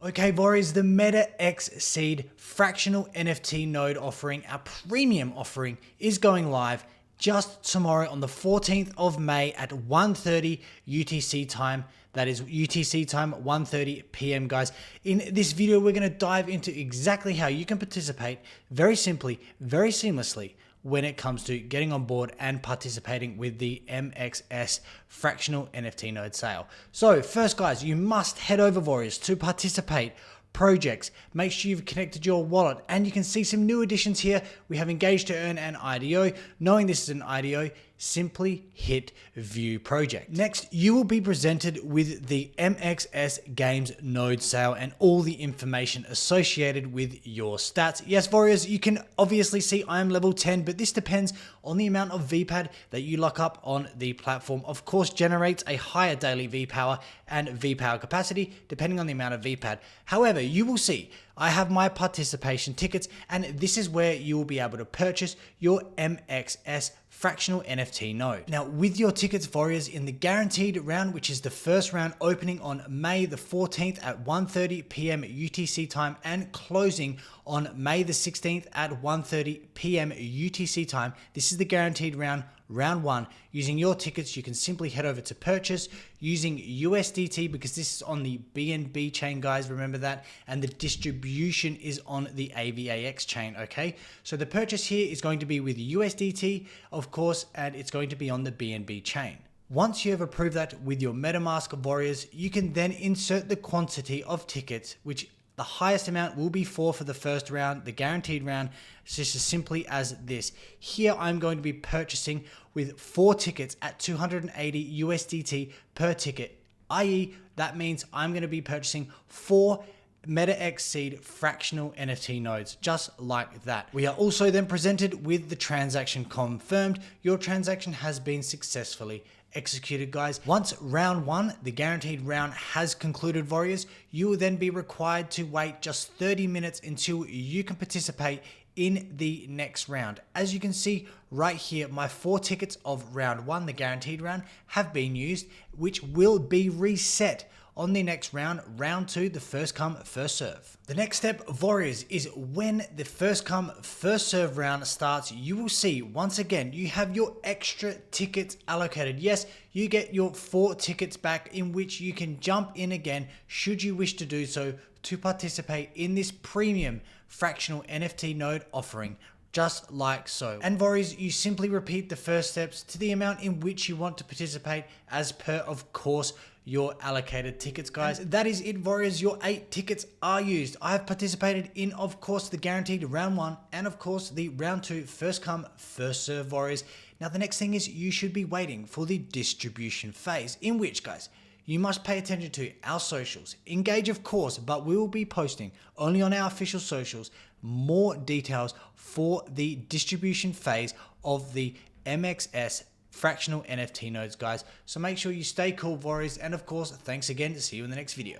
Okay, Warriors, the MetaXSeed fractional NFT node offering, our premium offering, is going live just tomorrow on the 14th of May at 1:30 UTC time. That is UTC time, 1:30 p.m. guys. In this video, we're going to dive into exactly how you can participate very simply, very seamlessly when it comes to getting on board and participating with the MXS fractional NFT node sale. So first, guys, you must head over, Warriors, to participate projects. Make sure you've connected your wallet, and you can see some new additions here. We have engaged to earn an IDO. Knowing this is an IDO, simply hit view project. Next, you will be presented with the MXS games node sale and all the information associated with your stats. Yes, Warriors, you can obviously see I am level 10, but this depends on the amount of VPAD that you lock up on the platform. Of course, generates a higher daily VPower and VPower capacity depending on the amount of VPAD. However, you will see I have my participation tickets, and this is where you will be able to purchase your MXS fractional NFT node. Now, with your tickets, Warriors, in the guaranteed round, which is the first round opening on May the 14th at 1:30 p.m. UTC time and closing on May the 16th at 1:30 p.m. UTC time. This is the guaranteed round, round one. Using your tickets, you can simply head over to purchase using USDT because this is on the BNB chain, guys. Remember that. And the distribution is on the AVAX chain. Okay. So the purchase here is going to be with USDT, of course, and it's going to be on the BNB chain. Once you have approved that with your MetaMask, Warriors, you can then insert the quantity of tickets, which the highest amount will be for the first round, the guaranteed round. It's just as simply as this. Here, I'm going to be purchasing with 4 tickets at 280 USDT per ticket, i.e. that means I'm going to be purchasing 4 MetaXSeed fractional NFT nodes, just like that. We are also then presented with the transaction confirmed. Your transaction has been successfully executed, guys. Once round one, the guaranteed round, has concluded, Warriors, you will then be required to wait just 30 minutes until you can participate in the next round. As you can see right here, my 4 tickets of round one, the guaranteed round, have been used, which will be reset on the next round, round 2, the first come, first serve. The next step, Warriors, is when the first come, first serve round starts, you will see once again, you have your extra tickets allocated. Yes, you get your 4 tickets back in which you can jump in again should you wish to do so to participate in this premium fractional NFT node offering, just like so. And Warriors, you simply repeat the first steps to the amount in which you want to participate as per, of course, your allocated tickets, guys. And that is it, Warriors. Your 8 tickets are used. I have participated in, of course, the guaranteed round 1 and, of course, the round 2 first come, first serve, Warriors. Now, the next thing is you should be waiting for the distribution phase, in which, guys, you must pay attention to our socials. Engage, of course, but we will be posting only on our official socials more details for the distribution phase of the MXS fractional NFT nodes, guys. So make sure you stay cool, Warriors. And of course, thanks again. See you in the next video.